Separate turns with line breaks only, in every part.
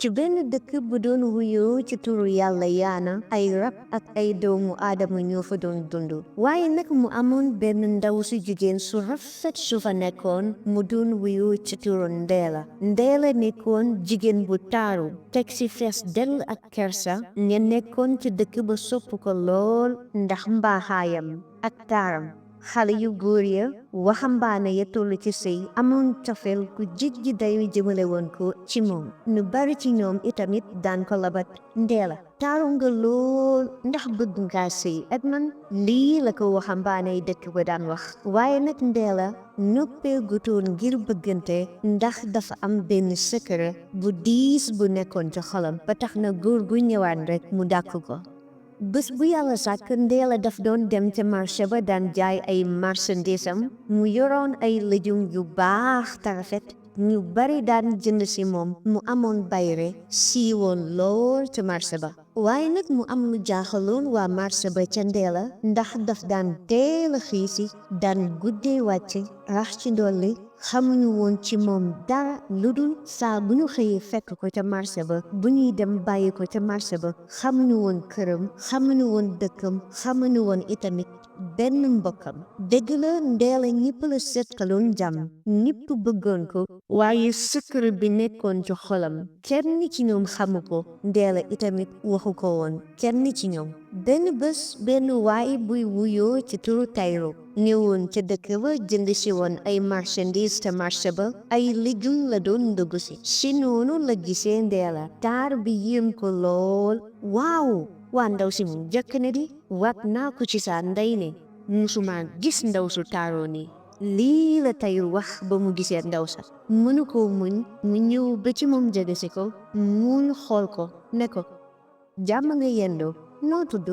ci benn dëkk bu doon wuyoo ci turu yàlla yaana ay rab ak ay doomu aadama ñoo fa doon dund waaye nag mu amoon benn ndaw su jigéen su rafet su fa nekkoon mu doon wuyoo ci turu Ndeela nekkoon jigéen bu taaru teg ci fees dell ak kersa ña nekkoon ci dëkk ba sopp ko lool ndax mbaaxaayam ak taaram xale yu góor ya waxambaane ya toll ci sëy amoon cofeel ku jéggi dayu jëmale woon ko ci moom ñu bari ci ñoom itamit daan ko labat Ndeela taaru nga lool ndax bëgg ngaa sëy ak man lii la ko waxambaane yi dëkk ba daan wax waaye nag Ndeela noppee gutoon ngir bëggante ndax dafa am benn secret bu diis bu nekkoon ci xolam ba tax na góor gu ñëwaan rek mu dàkk ko bés bu yàlla sàkk Ndeela daf doon dem ca marché ba daan jaay ay marchandisam mu yoroon ay lëjum yu baax te rafet ñu bari daan jënd ci moom mu amoon bayre siiwoon lool ca marché ba waaye nag mu am lu jaaxaloon waa marché ba ca Ndeela ndax daf daan teel a xiisi daan guddee wàcc rax ci dolli xamuñu woon ci moom dara lu dul saa bu ñu xëyee fekk ko ca marché ba bu ñuy dem bàyyi ko ca marché ba xamuñu woon këram xamuñu woon dëkkam xamuñu woon itamit benn mbokkam dëgg la Ndeela ñëpp la seqaloon jàmm ñëpp bëggoon ko waaye secret bi nekkoon ci xolam kenn ci ñoom xamu ko Ndeela itamit waxu ko woon kenn ci ñoom benn bés benn waay buy wuyoo ci turu Tayru ñëwoon ca dëkk ba jënd si woon ay marchandise te marché ba ay légume la doon ndugg si noonu la gisee Ndeela taar bi yéem ko lool waaw waa ndaw si mu jëkk ne di waat naa ko ci saa ndey ne musuma gis ndaw su taaroo nii lii la Tayru wax ba mu gisee ndaw sa mënu ko muñ mu ñëw ba ci moom jege si ko muñ xool ko ne ko jàmm nga yendoo noo tudd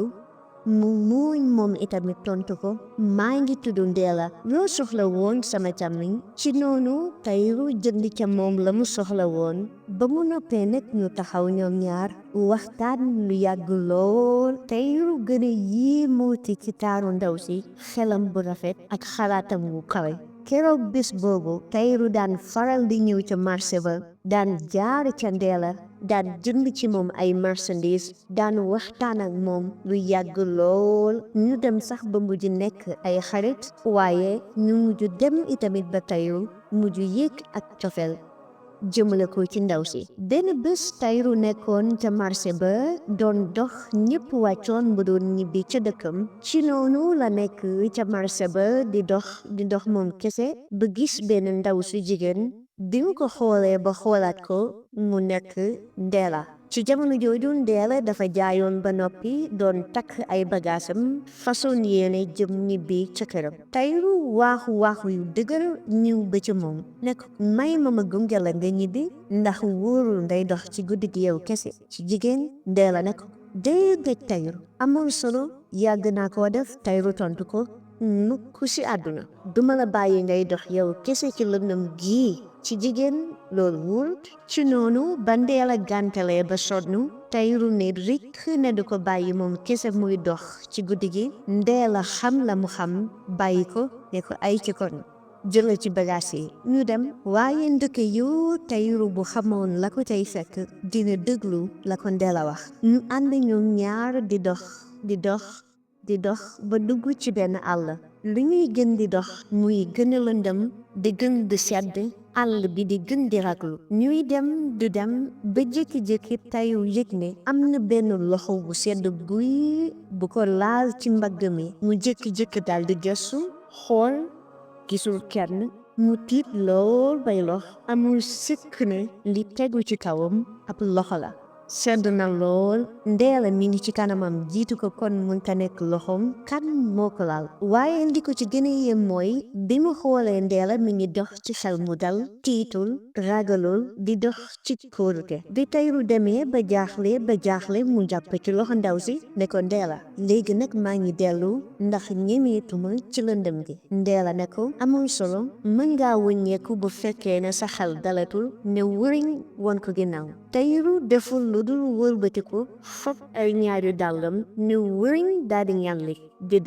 mu muuñ moom itamit tontu ko maa ngi tudd Ndeela loo soxla woon sama càmmiñ ci noonu Tayru jënd ca moom la mu soxla woon ba mu noppee nag ñu taxaw ñoom ñaar waxtaan lu yàgg lool Tayru gën a yéemooti ci taaru ndaw si xelam bu rafet ak xalaatam wu kawe keroog bés boobu Tayru daan faral di ñëw ca marché ba daan jaar ca Ndeela daan jënd ci moom ay marchandise daan waxtaan ak moom lu yàgg lool ñu dem sax ba mujj nekk ay xarit waaye ñu mujj dem itamit ba Tayru mujj yëg ak cofeel jëmale ko ci ndaw si benn bés Tayru nekkoon ca marché ba doon dox ñëpp wàccoon mu doon ñibbi ca dëkkam ci noonu la nekk ca marché ba di dox moom kese ba gis benn ndaw su jigéen bi mu ko xoolee ba xoolaat ko mu nekk Ndeela ci jamono jooju Ndeela dafa jaayoon ba noppi doon takk ay bagaasam façon yéene jëm ñibbi ca këram Tayru waaxu yu dëgër ñëw ba ci moom ne ko may ma gunge la nga ñibbi ndax wóorul ngay dox ci guddi gi yow kese ci jigéen Ndeela ne ko déedéet Tayru amul solo yàgg naa koo def Tayru tontu ko mukk ci àdduna duma la bàyyi ngay dox yow kese ci lëndëm gii ci jigéen loolu wóorut ci noonu ba Ndeela gàntalee ba sonn Tayru ne rikk ne du ko bàyyi moom kese muy dox ci guddi gi Ndeela xam la mu xam bàyyi ko ne ko ay ci kon jëlal ci bagaas yi ñu dem waaye ndëkke yoo Tayru bu xamoon la ko tey fekk dina déglu la ko Ndeela wax ñu ànd ñoom ñaar di dox ba dugg ci benn àll li ñuy gën di dox muy gën a lëndëm di gën di sedd àll bi di gën di raglu ñuy dem du dem ba jékki-jékki Tayru yëg ne am na benn loxo bu sedd guy bu ko laal ci mbagg mi mu jékki-jékki daal di gëstu xool gisul kenn mu tiit lool bay lox amul sikk ne li tegu ci kawam ab loxo la sedd na lool Ndeela mi ngi ci kanamam jiitu ko kon mënta nekk loxoom kan moo ko laal waaye ndi ko ci gën a yem mooy bi mu xoolee Ndeela mi ngi dox ci xel mu dal tiitul ragalul di dox ci kóolute bi Tayru demee ba jaaxle mu jàpp ci loxo ndaw si ne ko Ndeela léegi nag maa ngi dellu ndax ñemeetuma ci lëndëm gi Ndeela ne ko amul solo mën ngaa wëññeeku bu fekkee ne sa xel dalatul ne wëriñ won ko ginnaaw Tayru deful lu dul wëlbatiku fab ay ñaari dàllam ne wëriñ daal di ñàlli di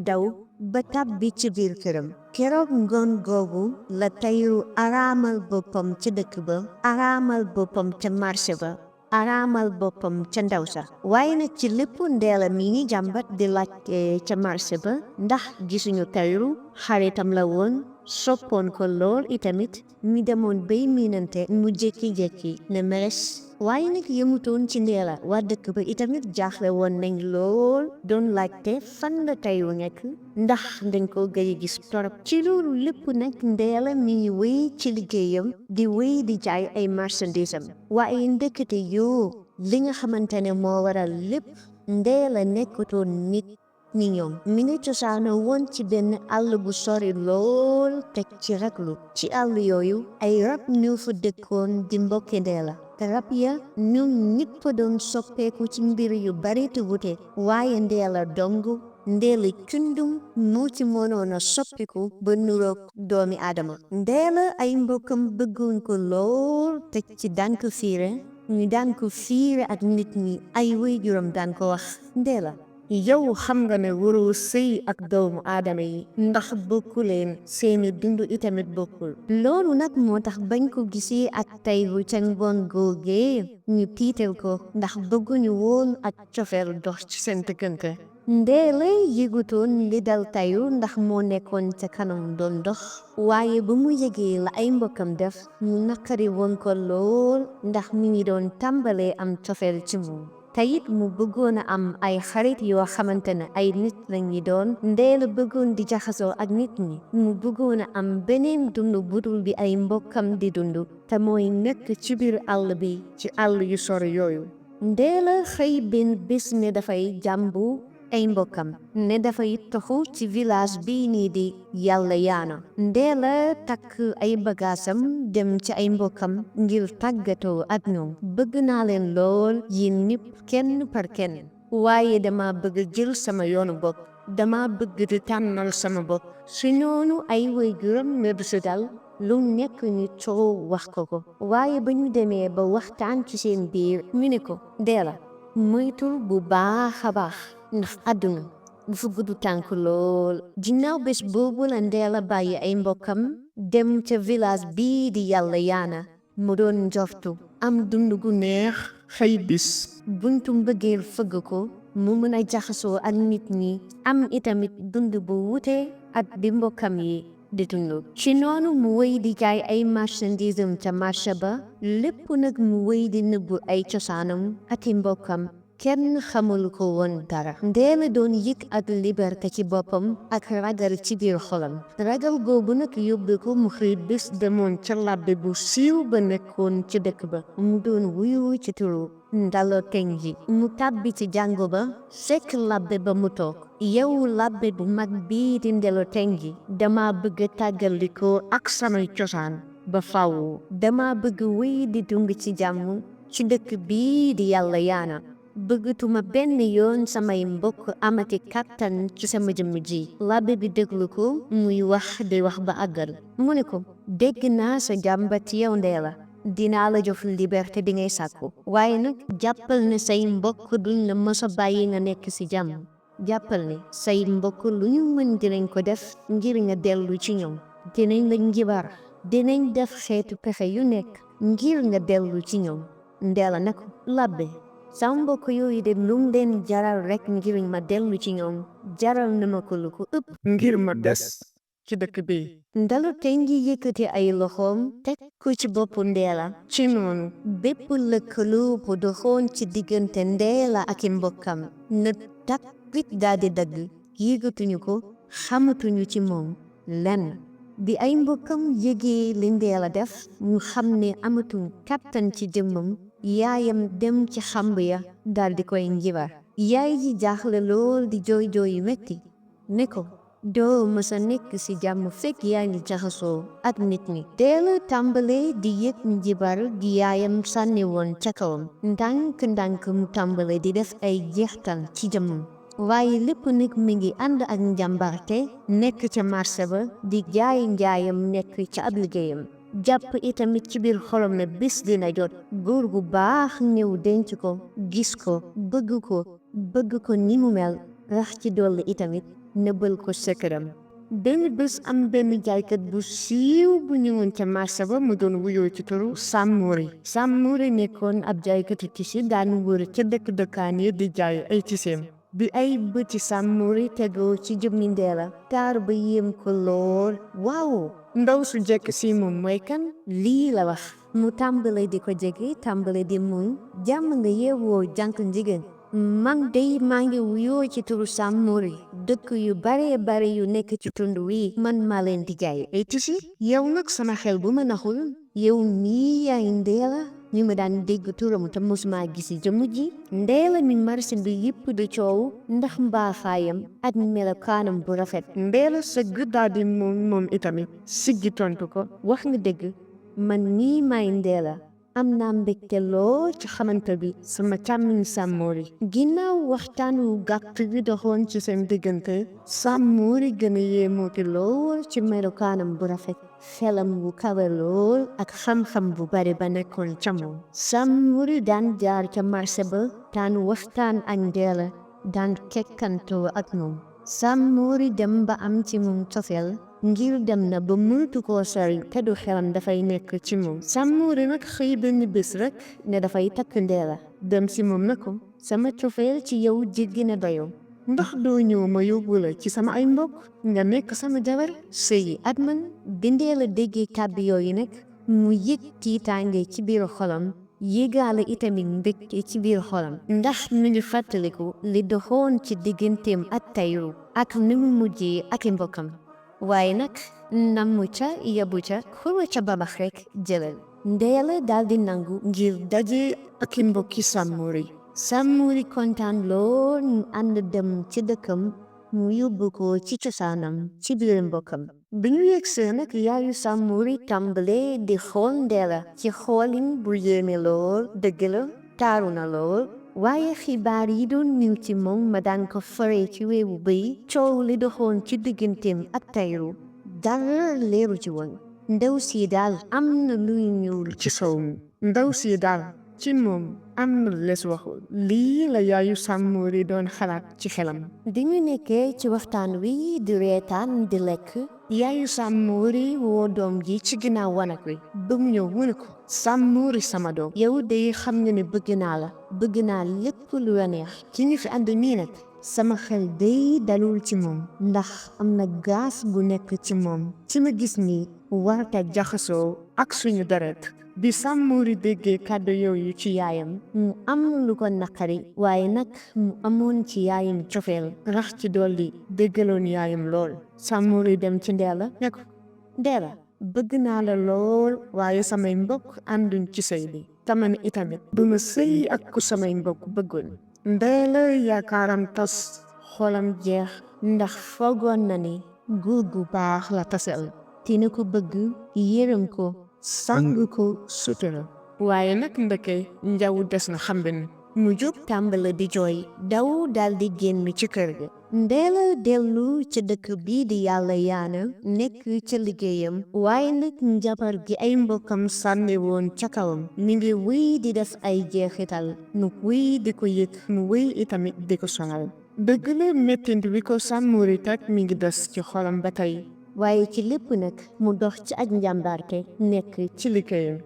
daw ba tàbbi ci biir këram. Keroog ngoon googu la Tayru araamal boppam ca dëkk ba, araamal boppam ca marché ba, araamal boppam ca ndaw sa. waaye nag ci lépp Ndeela mi ngi jàmbat di laajte ca marché ba ndax gisuñu Tayru, xaritam la woon, soppoon ko lool itamit, mi demoon bay miinante mu jékki-jékki ne meres. waaye nag yemutoon ci Ndeela, waa dëkk ba itamit jaaxle woon nañ lool, doon laajte fan la Tayru nekk, ndax dañ ko gëj a gis torop. ci loolu lépp nag Ndeela mi ngi wéy ci liggéeyam di wéy di jaay ay marchandise am. waaye ndëkkate yoo li nga xamante ne moo waral lépp, Ndeela nekkutoon nit ni ñoom. mi ngi cosaanoo woon ci benn àll bu sori lool teg ci raglu. ci àll yooyu ay rab ñoo fa dëkkoon di mbokki Ndeela. te rab ya ñoom ñëpp doon soppeeku ci mbir yu bari te wute, waaye Ndeela dong, Ndeela cundum moo ci mënoon a soppiku ba nuroog doomi aadama. Ndeela ay mbokkam bëggoon ko lool teg ci daan ko fiire, ñu daan ko fiire ak nit ñi. ay waajuram daan ko wax, Ndeela yow xam nga ne waroo sëy ak doomu aadama yi ndax bokkuleen, seeni dund itamit bokkul. loolu nag moo tax bañ ko gisee ak Tayru ca ngoon googee ñu tiital ko ndax bëgguñu woon ak cofeel dox ci seen diggante. Ndeela yëgutoon li dal Tayru ndax moo nekkoon ca kanam doon dox, waaye ba mu yëgee la ay mbokkam def mu naqari woon ko lool ndax mi ngi doon tàmbalee am cofeel ci moom. tayit mu bëggoon a am ay xarit yoo xamante ne ay nit lañuy doon. Ndeela bëggoon di jaxasoo ak nit ñi, mu bëggoon a am beneen dund budul bi ay mbokkam di dund, te mooy nekk ci biir àll bi, ci àll yu sori yooyu. Ndeela xëy benn bés ne dafay jàmbu ay mbokkam, ne dafay toxu ci village bii nii di Yàlla Yaana. Ndeela takk ay bagaasam dem ci ay mbokkam ngir tàggatoo ak ñoom. bëgg naa leen lool yéen ñëpp kenn par kenn, waaye dama bëgg jël sama yoonu bopp, dama bëgg di tànnal sama bopp. su noonu ay waajuram ne du si dal, lu nekk ñu coow wax ko. waaye ba ñu demee ba waxtaan ci seen biir, ñu ne ko, Ndeela moytul bu baax a baax ndax àdduna dafa gudd tànk lool. ginnaaw bés boobu la Ndeela bàyyi ay mbokkam dem ca village bii di Yàlla Yaana. mu doon njortu am dund gu neex, xëy bis buntu mbëggeel fëgg ko, mu mën a jaxasoo ak nit ñi, am itamit dund bu wute ak bi mbokkam yi di dund. ci noonu mu wéy di jaay ay marchandisam ca marché ba, lépp nag mu wéy di nëbbu ay cosaanam ak i mbokkam. kenn xamul ko woon dara. Ndeela doon yëg ak liberté ci boppam ak ragal ci biir xolam. ragal googu nag yóbbu ko mu xëy bés demoon ca labbe bu siiw ba nekkoon ci dëkk ba, mu doon wuyu ci turu Ndalo Tenji. mu tàbbi ci jàngu ba fekk labbe ba mu toog. yow labbe bu mag bii di Ndalo Tenji, dama bëgg tàggalikoo ak samay cosaan ba faw. dama bëgg wéy di dund ci jàmm ci dëkk bii di Yàlla Yaana. bëggatuma benn yoon samay mbokk amati kàttan ci sama jëmm ji. labbe bi déglu ko muy wax di wax ba àggal. mu ne ko, dégg naa sa jàmbat yow Ndeela, dinaa la jox liberté bi ngay sàkku, waaye nag jàppal ne say mbokk duñ la mës a bàyyi nga nekk ci jàmm. jàppal ne say mbokk lu ñu mën dinañ ko def ngir nga dellu ci ñoom. dinañ la njibar, dinañ def xeetu pexe yu nekk ngir nga dellu ci ñoom. Ndeela ne ko, labbe sama mbokk yooyu de lu leen jaral rek ngir ma dellu ci ñoom, jaral na ma ko lu ko ëpp ngir ma des ci dëkk bi. Ndalo Tenji yëkkati ay loxoom teg ko ci boppu Ndeela. ci noonu bépp lëkkaloo bu doxoon ci diggante Ndeela ak i mbokkam na takkit daal di dagg. yëgatuñu ko, xamatuñu ci moom lenn. bi ay mbokkam yëgee li Ndeela def, ñu xam ne amatuñ kàttan ci jëmmam, yaayam dem ci xamb ya dal di koy njibar. yaay ji jaaxle lool di jooy jooy yu metti ne ko, doo mësa nekk ci jàmm fekk yaa ngi jaxasoo ak nit ñi. Ndeela tàmbalee di yëg njibar gi yaayam sànni woon ca kawam. ndànk mu tàmbale di def ay jeextal ci jëmmam. waaye lépp nag mi ngi ànd ak njàmbarte, nekk ca marché ba di jaay njaayam, nekk ca ab liggéeyam. jàpp itamit ci biir xolam ne bis dina jot góor gu baax ñëw denc ko, gis ko, bëgg ko ni mu mel, rax ci dolli itamit nëbbal ko sëkkëram. benn bés am benn jaaykat bu siiw bu ñëwoon ca marché ba mu doon wuyoo ci turu Samori. Samori nekkoon ab jaaykatu tisi daan wër ca dëkkaan yi di jaay ay tiseem. bi ay bëti Samori tegoo ci jëmmi Ndella taar ba yéem ko lool. waaw ndaw su jekk si moom mooy kan? lii la wax. mu tàmbale di ko jege tàmbale di muñ. jàmm nga yeewoo jànk njigéen. man dey maa ngi wuyoo ci turu Samori. dëkk yu bare yu nekk ci tund wi man maa leen di jaay ay tisi. yow nag sama xel bu ma naxul yow mii yaay Ndella ñu ma daan dégg turam te mosuma gisi jëmm ji. Ndella mi marché bi yëpp di coow ndax mbaaxaayam ak melokaanam bu rafet. Ndella sëgg daal di moom itamit siggi tontu ko. wax nga dëgg man mii maay Ndella. am naa mbégte lool ci xamante bi sama càmmiñ Samori. ginnaaw waxtaan wu gàtt bi doxoon ci seen diggante Samori gën a yéemooti lool ci melokaanam bu rafet. xelam bu kawe lool ak xam-xam bu bari ba nekkoon ca moom. Samori daan jaar ca marché ba daan waxtaan ak Ndella daan kekkantoo ak moom. Samori dem ba am ci moom cofeel ngir dem na ba mënatu koo sori te du xelam dafay nekk ci moom. Samori nag xëy benn bés rek ne dafay takk Ndella. dem si moom na ko sama cofeel ci yow jéggi na dayoo. ndax doo ñëw ma yóbbu la ci sama ay mbokk nga nekk sama jabar sëyi ak man. bi Ndella déggee kàddu yooyu nag mu yëg tiitaange ci biir xolam yéegaale itamit mbégte ci biir xolam. ndax mi ngi fàttaliku li doxoon ci digganteem ak Tahirou ak ni mu mujjee ak i mbokkam. waaye nag namu ca yabu ca xurwa ca babax rek jëlal. Ndella daal di nangu ngir daje ak i mbokki Samori. Samori kontaan lool ñu ànd dem ci dëkkam mu yóbbu ko ci cosaanam ci biir mbokkam. bi ñu yegsee nag yaayu Samori tàmbale di xool Ndella ci xoolin bu yéeme lool. dëgg la taaru na lool. waaye xibaar yi doon ñëw ci moom ma daan ko faree ci weewu bëy coow li doxoon ci digganteem ak Tahirou dara leeru ci woon. ndaw si daal am na luy ñuul ci sow mi. ndaw si daal ci moom am na les waxul. lii la yaayu Samori doon xalaat ci xelam. di ñu nekkee ci waxtaan wi di reetaan di lekk yaayu Samori woo doom ji ci ginnaaw wanag wi ba mu ñëw mu ne ko Samori sama doom yow de xam nga ne bëgg naa lépp lu la neex. ci ñu fi ànd nii nag sama xel day dalul ci moom ndax am na gaas bu nekk ci moom. ci ma gis ni warta jaxasoo ak suñu deret. bi Samori déggee kàddu yooyu ci yaayam mu am lu ko naqari waaye nag mu amoon ci yaayam cofeel rax ci dolli déggaloon yaayam lool. Samori dem ci Ndella ne ko Ndella bëgg naa la lool waaye samay mbokk ànduñ ci sëy bi taman itamit du ma sëy ak ku samay mbokk bëggoon. Ndella yaakaaram tas xolam jeex ndax foogoon na ni góor gu baax la tasel dina ko bëgg yërëm ko sang ko sutura. waaye nag ndeke njaw des na xambin. mu jóg tàmbale di jooy daw dal di génn ci kër ga. Ndella dellu ca dëkk bii di Yàlla Yaana nekk ca liggéeyam waaye nag njabar gi ay mbokkam sànni woon ca kawam mi ngi wéy di def ay jeexital. mu wéy di ko yëg mu wéy itamit di ko sonal. dëgg la mettit wi ko Samori teg mi ngi des ci xolam ba tey. waaye ci lépp nag mu dox ci ak njàmbaarte nekk ci liggéeyam.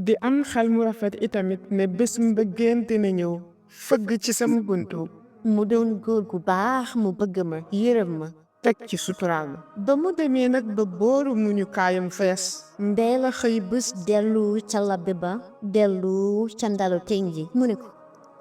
di am xel mu rafet itamit ne bés mbëggeel dina ñëw fëgg ci sama buntu. mu doon góor gu baax mu bëgg ma yërëm ma teg ci suturaal ma. ba mu demee nag ba booru muñu kaayam fees. Ndella xëy bés dellu ca labbe ba dellu ca ndalu tenji mu ne ko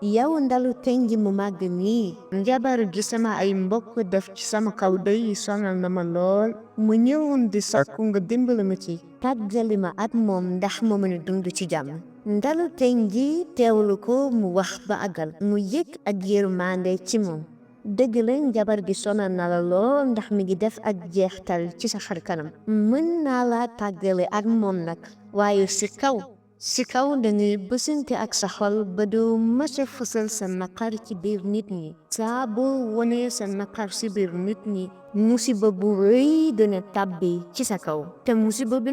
yow ndalu tenji mu màgg nii njabar gi sama ay mbokk def ci sama kaw day sonal na ma lool. mu ñëwoon di sakku nga dimbali ma ci tàggali ma ak moom ndax ma mën a dund ci jàmm. ndalu tenji teewlu ko mu wax ba àggal mu yëg ak yërmande ci moom. dëgg la njabar gi sonal na la lool ndax mi ngi def ak jeextal ci sa xar kanam. mën naa la tàggale ak moom nag waaye si kaw dangay bësante ak sa xol ba doo mës a fësal sa naqar ci biir nit ñi. saa boo wonee sa naqar ci biir nit ñi musiba bu rëy dina tàbbi ci sa kaw. te musiba bi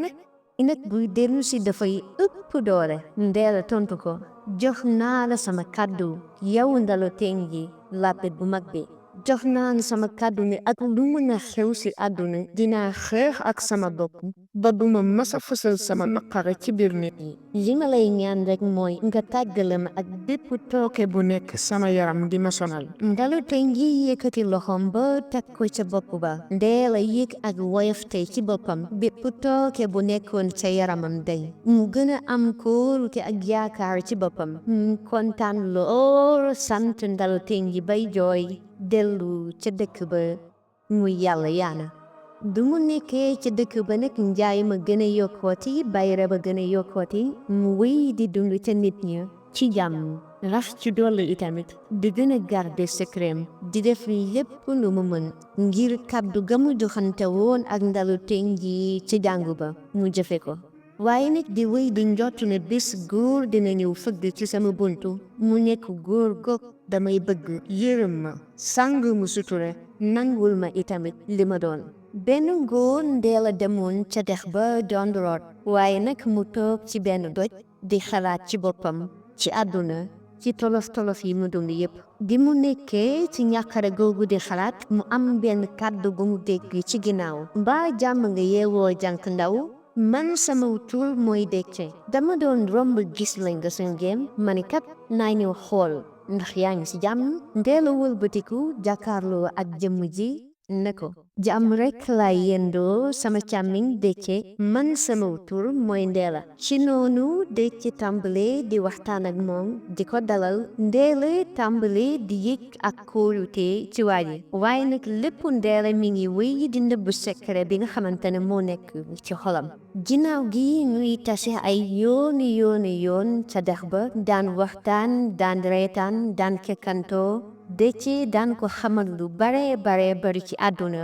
nag buy dellu si dafay ëpp doole. Ndella tontu ko jox naa la sama kàddu yow ndalu tenji labbe bu mag bi jox naa la sama kàddu ne ak lu mën a xew si àdduna dinaa xeex ak sama bopp ba duma mës a fësal sama naqare ci biir nit yi. li ma lay ñaan rek mooy nga tàggale ma ak bépp tooke bu nekk sama yaram di ma sonal. Ndalu tey ngi yëkkati loxoom ba teg ko ca bopp ba. Ndella yëg ak woyof tey ci boppam bépp tooke bu nekkoon ca yaramam day mu gën a am kóolute ak yaakaar ci boppam. mu kontaan lool sant Ndalu tey ngi bay jooy dellu ca dëkk ba muy yàlla yaana. du mu nekkee ca dëkk ba nag njaay ma gën a yokkooti bayra ba gën a yokkooti mu wéy di dund ca nit ña ci jàmm. rax ci dolli itamit di gën a garder secret di def lépp lu mu mën ngir kàddu ga mu joxante woon ak Ndalu tey ngi ci jàngu ba mu jëfe ko. waaye nag di wéy di njott ne bés góor dina ñëw fëgg ci sama buntu mu nekk góor goog damay bëgg yërëm ma sàng mu suture nangul ma itamit li ma doon. benn góor Ndella demoon ca dex ba doon root waaye nag mu toog ci benn doj di xalaat ci boppam ci àdduna ci tolof yi mu dund yépp. bi mu nekkee ci ñàkkare googu di xalaat mu am benn kàddu gu mu dégg ci ginnaaw. mbaa jàmm nga yeewoo jànk ndaw. man sama tur mooy Déthié. dama doon romb gis lañ nga seen géem ma ni kat naa ñëw xool ndax yaa ngi ci jàmm. Ndella wëlbatiku jàkkaarloo ak jëmm ji ne ko jàmm rekk laay yendoo sama càmmiñ Déthié man sama tur mooy Ndella. ci noonu Déthié tàmbale di waxtaan ak moom di ko dalal. Ndella tàmbale di yëg ak kóolute ci waa ji waaye nag lépp Ndella mi ngi wéy di nëbb secret bi nga xamante ne moo nekk ci xolam. ginnaaw gi ñuy tase ay yoon ca dex ba daan waxtaan daan reetaan daan kekkantoo. Déthié daan ko xamal lu bare bari ci àdduna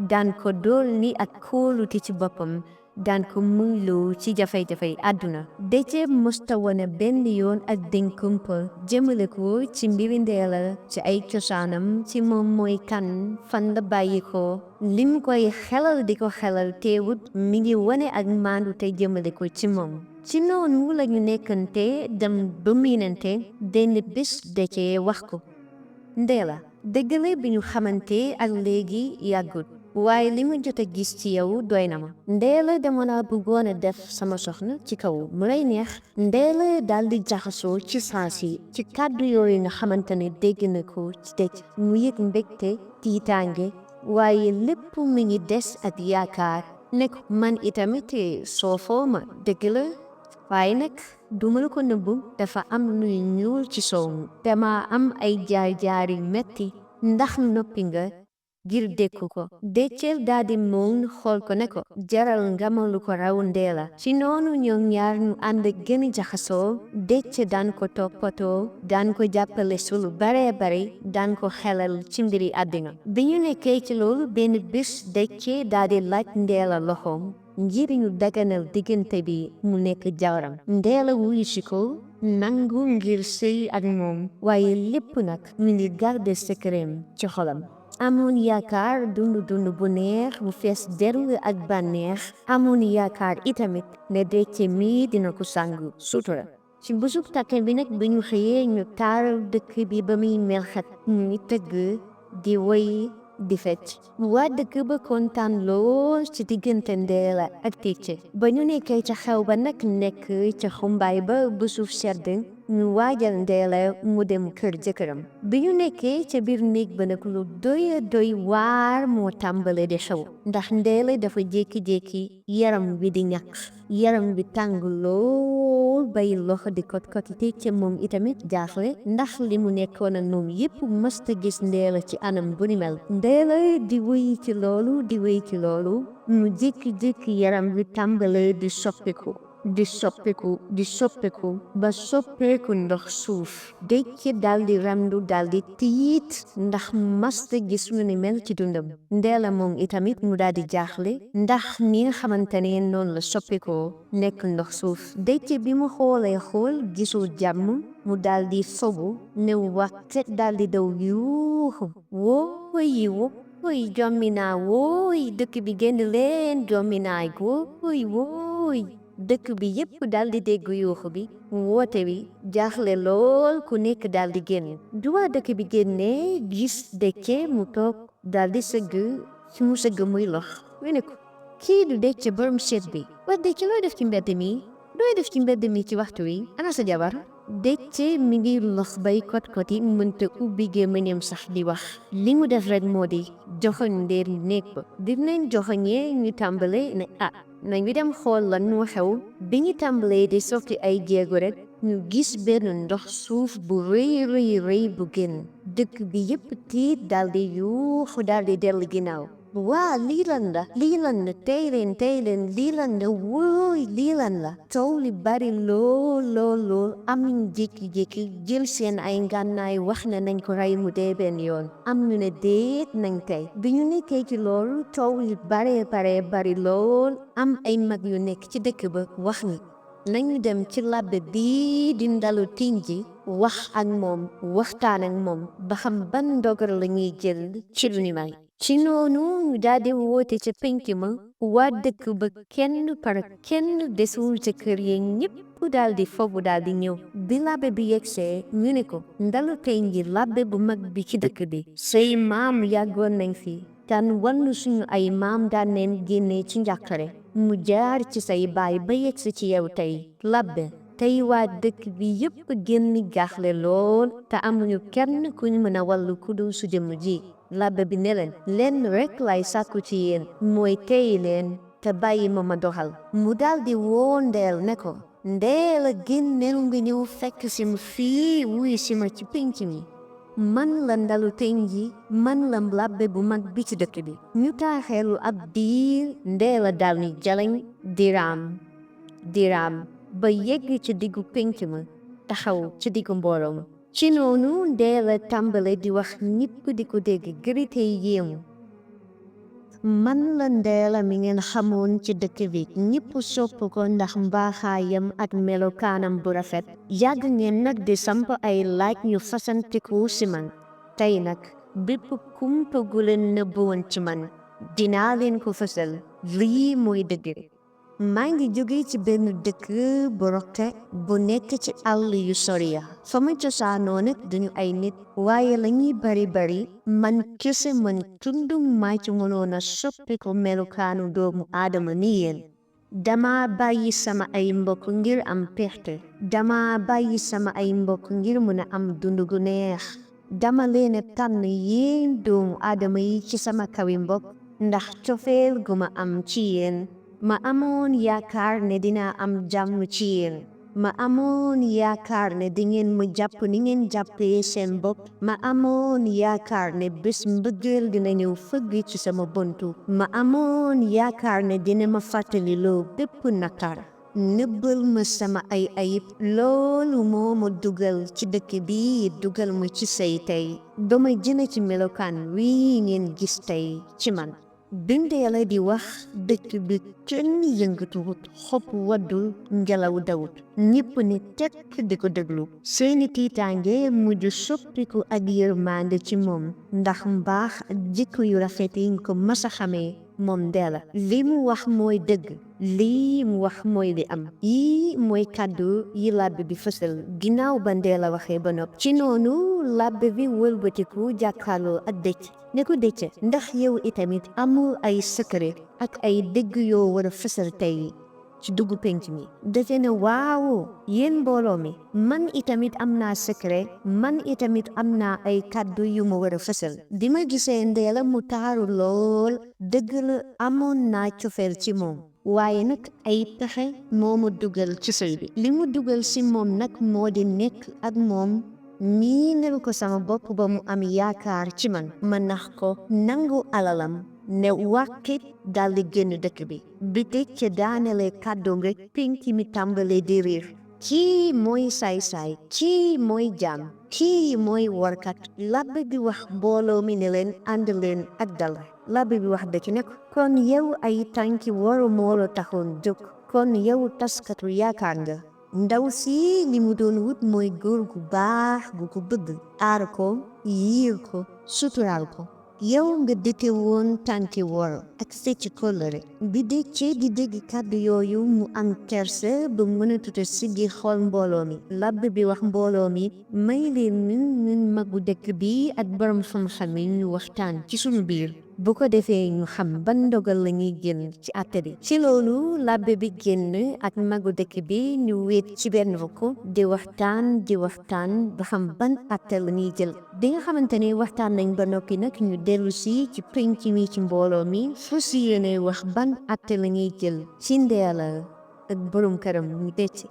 daan ko dool ni ak kóolute ci boppam daan ko muñloo ci jafe-jafe àdduna. Déthié mësta wone benn yoon ak dénkumpa jëmale ko ci mbiri Ndella ci ay cosaanam ci moom mooy kan fan la bàyyi ko lim koy xelal di ko xelal teewut mi ngi wone ak maandu tey jëmale ko ci moom. ci noonu lañu nekkante dem ba miinante benn bés Déthié wax ko Ndella dëgg la bi ñu xamante ak léegi yàggut waaye li ma jot a gis ci yow doy na ma. Ndella dama la bëggoon a def sama soxna ci kaw mu lay neex. Ndella daal di jaxasoo ci saasi ci kàddu yooyu nga xamante ne dégg na ko ci Déthié mu yëg mbégte tiitaange waaye lépp mi ngi des ak yaakaar ne ko man itamit soofoo ma dëgg la waaye nag duma la ko nëbbu dafa am luy ñuul ci soow mi dama am ay jaar yu metti ndax noppi nga ngir dékku ko. Déthié daal di moom xool ko ne ko jaral nga ma lu ko raw Ndella. ci noonu ñoom ñaar ñu ànd gën jaxasoo. Déthié daan ko toppatoo daan ko jàppale su lu bare daan ko xelal ci mbiri àddina. bi ñu nekkee ci loolu benn bés Déthié daal di laaj Ndella loxoom ngir ñu daganal diggante bi mu nekk jawaram. Ndella wuyu si ko nangu ngir sëy ak moom waaye lépp nag mu ngi garder secret ci xolam. amoon yaakaar dund bu neex bu fees dellu ak bànneex. amoon yaakaar itamit ne Déthié mii dina ko sangu sutura. ci bésub takk bi nag bi ñu xëyee ñu taaral dëkk bi ba muy melxat ñu tëgg di woy di fecc. waa dëkk ba kontaan lool ci diggante Ndella ak Déthié. ba ñu nekkee ca xew ba nag nekk ca xumbaay ba bu suuf sedd ñu waajal Ndella mu dem kër jëkkëram. bi ñu nekkee ca biir néeg ba nag lu doy waar moo tàmbale di xew ndax Ndella dafa jékki-jékki yaram wi di ñàkk yaram bi tàng lool bay loxo di kot Déthié moom itamit jaaxle ndax li mu nekkoon ak moom yépp mësta gis Ndella ci anam bu ni mel. Ndella di wéy ci loolu mu jékki-jékki yaram bi tàmbale di soppeeku ba soppeeku ndox suuf. Déthié daldi randu daldi tiit ndax mësta gis lu ni mel ci dundam. Ndella moom itamit mu daldi jaaxle ndax ni nga xamante ne noonu la soppeekoo nekk ndox suuf. Déthié bi mu xool gisul jàmm mu daldi fobu ne waxtet daldi daw yuuxu wooy jommi naa wooy dëkk bi génn leen jommi naay wooy dëkk bi yépp daal di dégg yuuxu bi woote bi jaaxle lool ku nekk daal di génn du waa dëkk bi génnee gis Déthié mu toog daal di sëgg fi mu sëgg muy lox mu ne ko kii du Déthié borom seet bi waa Déthié looy def ci mbedd mi looy def ci mbedd mi ci waxtu wi ana sa jabar Déthié mi ngi lox bay kot yi mënta ubbi gémmiñam sax di wax li mu def rek moo di joxoñ leen néeg ba dinañ joxoñee ñu tàmbale ne nañu dem xool lan moo xew bi ñu tàmbalee di sotti ay jéego rek ñu gis benn ndox suuf bu rëy bu génn dëkk bi yépp tiit daal di yuuxu daal di dellu ginnaaw waa lii lan la tey leen lii lan la wóoy lii lan la coow li bari lool am ñu jékki-jékki jël seen ay ngànnaay wax ne nañ ko rey mu dee benn yoon am ñu ne déet nañ tey bi ñu nekkee ci loolu coow li bari lool am ay mag yu nekk ci dëkk ba wax ni nañu dem ci labbe bii di Ndalu Tinji wax ak moom waxtaan ak moom ba xam ban ndogal la ñuy jël ci lu ni may ci noonu ñu daal di woote ca penc ma waa dëkk ba kenn par kenn desul ca kër yi ñëpp daal di fobu daal di ñëw bi labbe bi yegsee ñu ne ko Ndalu Tinji labbe bu mag bi ci dëkk bi say maam yàggoon nañ fi tan wannu suñu ay maam daan leen génnee ci njàqare mu jaar ci say baay ba yegsi ci yow tey labbe tey waa dëkk bi yépp génn jaaxle lool te amuñu kenn ku ñu mën a wàllu ku dul su jëmm ji labbe bi ne leen lenn rek lay sàkku ci yéen mooy tey leen te bàyyi ma doxal mu daldi woo Ndeel ne ko Ndeel a génneel nga ñëw fekk si ma fii wuy si ma ci pénc mi man la Ndalu Tinji man la labbe bu mag bi ci dëkk bi ñu taaxeelu ab diir Ndeel a dal ni jalañ diraam ba yegg ci diggu pénc ma taxaw ci diggu mbooloo ma ci noonu Ndeel a tàmbale di wax ñépp di ko dégg gërite yéemu man la Ndeel mi ngeen xamoon ci dëkk bi ñépp sopp ko ndax mbaaxaayam ak melokaanam bu rafet yàgg ngeen nag di samp ay laaj ñu fasantiku ci man tey nag bépp kumpa gu leen nëbb woon ci man dinaa leen ko fësal lii mooy dëgg maa ngi jóge ci benn dëkk bu rotte bu nekk ci àll yu sori ya fa ma cosaanoo nag duñu ay nit waaye lañuy bari man kese man tundum maa ci mënoon a soppi ko melukaanu doomu aadama ni yéen dama bàyyi sama ay mbokk ngir am pexte dama bàyyi sama ay mbokk ngir mën a am dund gu neex dama leen tànn yéen doomu aadama yi ci sama kawi mbokk ndax cofeel gu ma am ci yéen ma amoon yaakaar ne dinaa am jàmm ci yéen ma amoon yaakaar ne dingeen ma jàpp ni ngeen jàppee seen bopp ma amoon yaakaar ne bés mbëggeel dina ñëw fëgg ci sama buntu ma amoon yaakaar ne dina ma fàttali loo bépp nakar nëbbal ma sama ay ayib loolu moo ma dugal ci dëkk bi dugal ma ci say tey dama jëne ci melokaan wii ngeen gis tey ci man Ndeel di wax dëkk bi kenn yëngatuwut xob waddul ngelaw dawut ñépp ni tekk di ko déglu seeni tiitaange mujj soppiku ak yërmande ci moom ndax mbaax ak jikko yu rafet yi ko masa xamee moom Ndeel li mu wax mooy dëgg lii mu wax mooy li am yii mooy kàddu yi labbe bi fësal ginnaaw ba Ndeel waxee ba nopp ci noonu labbe bi wëlbatiku jàkkaarloo ak Déthié ne ko Déthié ndax yow itamit amul ay secret ak ay dëgg yoo war a fësal tey ci dugg penc mi Déthié ne waaw yéen mbooloo mi man itamit am naa secret man itamit am naa ay kàddu yu ma war a fësal bi ma gisee Ndeel mu taaru lool dëgg la amoon naa cofeel ci moom waaye nag ay pexe moo ma dugal ci sëy bi li mu dugal ci moom nag moo di nekk ak moom miinal ko sama bopp ba mu am yaakaar ci man ma nax ko nangu alalam ne wàkkit daldi génn dëkk bi Déthié daanele kàddoom rek penc mi tàmbalee di riir kii mooy saay-saay kii mooy jaam kii mooy warkat labbe bi wax mbooloo mi ne leen ànd leen ak dal labbe bi wax Déthié ne ko kon yow ay tànki waru moo la taxoon jóg kon yow taskatu yaakaar nga ndaw si li mu doon wut mooy góor gu baax gu ko bëgg aar ko yiir ko suturaal ko yow nga dëkke woon tànki wor ak fecc kóllëre bi Déthié di dégg kàddu yooyu mu am kersa ba mënatut a siggi xool mbooloo mi labbe bi wax mbooloo mi may leen ñun magu dëkk bi ak borom xam-xam yi ñu waxtaan ci suñu biir bu ko defee ñu xam ban ndogal la ñuy génn ci àtte bi ci loolu labbe bi génn ak magu dëkk bi ñu wéet ci benn rukk di waxtaan ba xam ban àtte la ñuy jël bi nga xamante ne waxtaan nañ ba noppi nag ñu dellu si ci penc mi ci mbooloo mi fas yéene wax ban àtte la ñuy jël ci Ndella ak borom këram ñu Déthié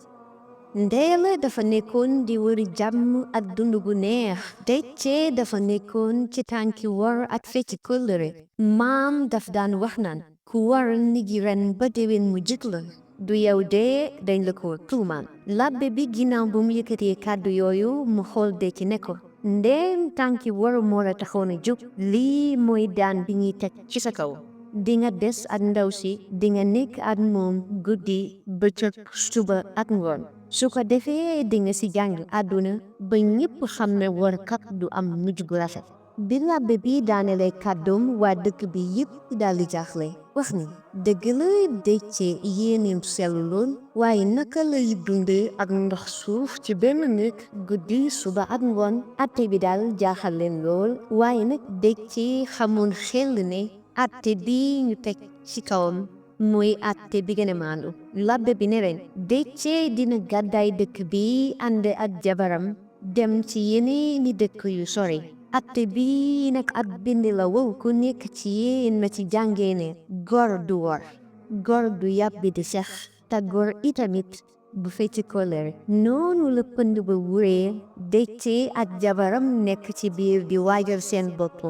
Ndella dafa nekkoon di wëri jàmm ak dund gu neex Déthié dafa nekkoon ci tànki wor ak fecc kóllëre maam daf daan wax naan ku war nigi ren ba déwén mu jig la du yow de dañ la ko tuumaan labbe bi ginnaaw bu mu yëkkatee kàddu yooyu mu xool Déthié ne ko ndéem tànki wor moo la taxoon a jóg lii mooy daan bi ñuy teg ci sa kaw di nga des ak ndaw si di nga nekk ak moom guddi bëccëg suba ak ngoon su ko defee di nga si jàng àdduna ba ñëpp xam ne warkat du am mujj gu rafet bi labbe bi daanelee kàddoom waa dëkk bi yëpp daal di jaaxle wax ni dëgg la Déthié yéeneem sell lool waaye naka lay dundee ak ndox suuf ci benn néeg guddi suba ak ngoon atte bi daal jaaxal leen lool waaye nag Déthié xamoon xel ne atte bi ñu teg ci kawam mooy atte bi gën a maandu labbe bi ne leen Déthié dina gàddaay dëkk bi ànd ak jabaram dem ci yeneeni dëkk yu sori atte bi nag ab bind la wow ku nekk ci yéen na ci jàngee ne góor du wor góor du yàbbi di sax te góor itamit bu fecc kóllëre noonu la pënd ba wuree Déthié ak jabaram nekk ci biir di waajal seen bopp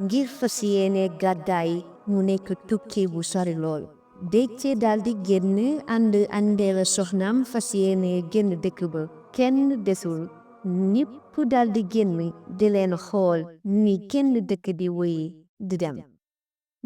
ngir fas yéene gàddaay mu nekk tukki bu sori lool Déthié daal di génn ànd Ndella soxnaam fas yéene génn dëkk ba kenn desul ñépp daal di génn di leen xool ni kenn dëkk di wéy di dem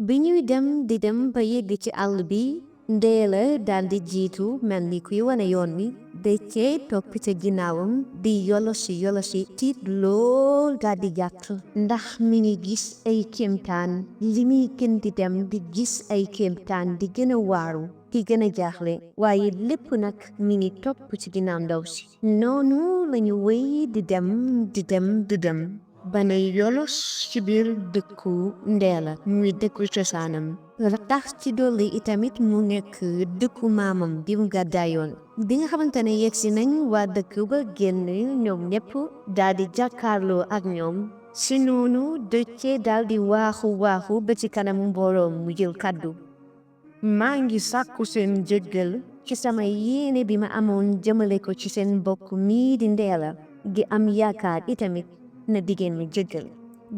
bi ñuy dem di dem ba yegg ci àll bi Ndella daal di jiitu mel ni kuy wane yoon wi Déthié topp ca ginnaawam di yolosi tiit lool daal di gàtt ndax mi ngi gis ay kéemtaan li muy gën di dem di gis ay kéemtaan di gën a waaru di gën a jaaxle waaye lépp nag mi ngi topp ci ginnaaw ndaw si noonu lañu wéy di dem ba ne yolos ci biir dëkku Ndella muy dëkku cosaanam tax ci dolli itamit mu nekk dëkku maamam bi mu gàddaayoon bi nga xamante ne yegsi nañ waa dëkk ba génn ñoom ñëpp daal di jàkkaarloo ak ñoom si noonu Déthié daal di waaxu ba ci kanamu mbooloo mu jël kàddu maa ngi sàkku seen jéggal ci sama yéene bi ma amoon jëmale ko ci seen mbokk mii di Ndella gi am yaakaar itamit na diggéen mi jéggal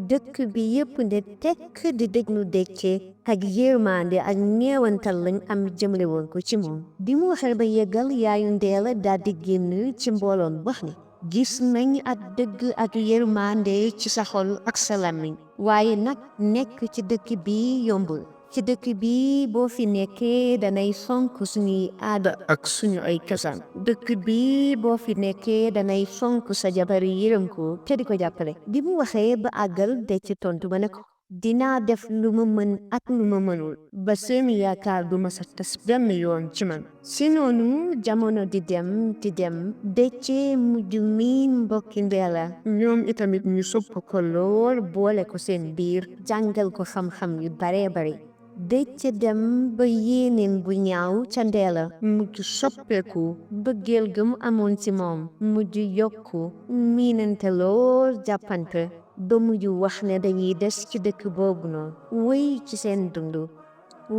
dëkk bi yëpp nde tekk di déglu Déthié ak yërmande ak ñeewantal lañ am jëmale woon ko ci moom bi mu waxee ba yeggal yaayu Ndella daal di génn ci mbooloon wax ni gis nañ ak dëgg ak yërmande ci sa xol ak sa làmmiñ waaye nag nekk ci dëkk bi yombul ci dëkk bi boo fi nekkee danay fonk suñuy aada ak suñu ay cosaan dëkk bi boo fi nekkee danay fonk sa jabar yërëm ko te di ko jàppale bi mu waxee ba àggal Déthié tontu ba ne ko dinaa def lu ma mën ak lu ma mënul ba seen yaakaar du ma sa tas benn yoon ci man si noonu jamono di dem Déthié mujj miin mbokki Ndella ñoom itamit ñu sopp ko lool boole ko seen biir jàngal ko xam-xam yu bare Déthié dem ba yéeneen bu ñaaw ca Ndella mujj soppeeku bëggeel ga mu amoon ci moom mujj yokku miinante lool jàppante ba mujj wax ne dañuy des ci dëkk boobu noonu wéy ci seen dund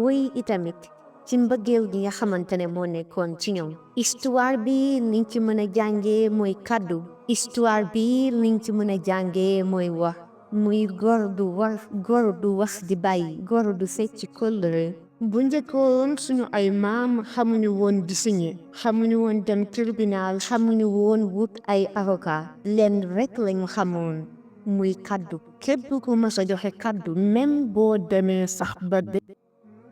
wéy itamit ci mbëggeel gi nga xamante ne moo nekkoon ci ñoom histoire bi liñ ci mën a jàngee mooy kàddu histoire bi liñ ci mën a jàngee mooy wax muy góor du wax di bàyyi góor du fecc kóllëre bu njëkkoon suñu ay maam xamuñu woon di signé xamuñu woon dem tribunal xamuñu woon wut ay avocat leen rek lañu xamoon muy kaddu képp ku mas a joxe kaddu même boo demee sax ba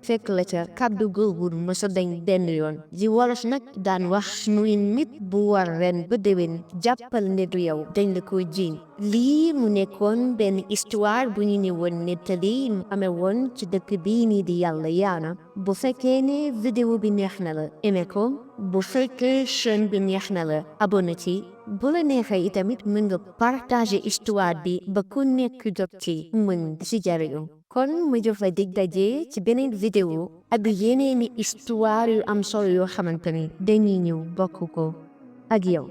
fekk la ca kàddu googu mësa dañ benn yoon ji wolof nag daan wax nuy nit bu war ren ba déwén jàppal ne du yow dañ la ko jiiñ lii mu nekkoon benn histoire bu ñu ni woon nettali mu amee woon ci dëkk bii nii di Yàlla Yaana bu fekkee ne vidéo bi neex na la aimé ko bu fekkee chaîne bi neex na la abonné ci bu la neexee itamit mën nga partager histoire bi ba ku nekk jot ci mën di ci jariñu kon mu jox la dig daje ci beneen vidéo ak yeneeni histoire yu am solo yoo xamante ni dañuy ñëw bokk ko ak yow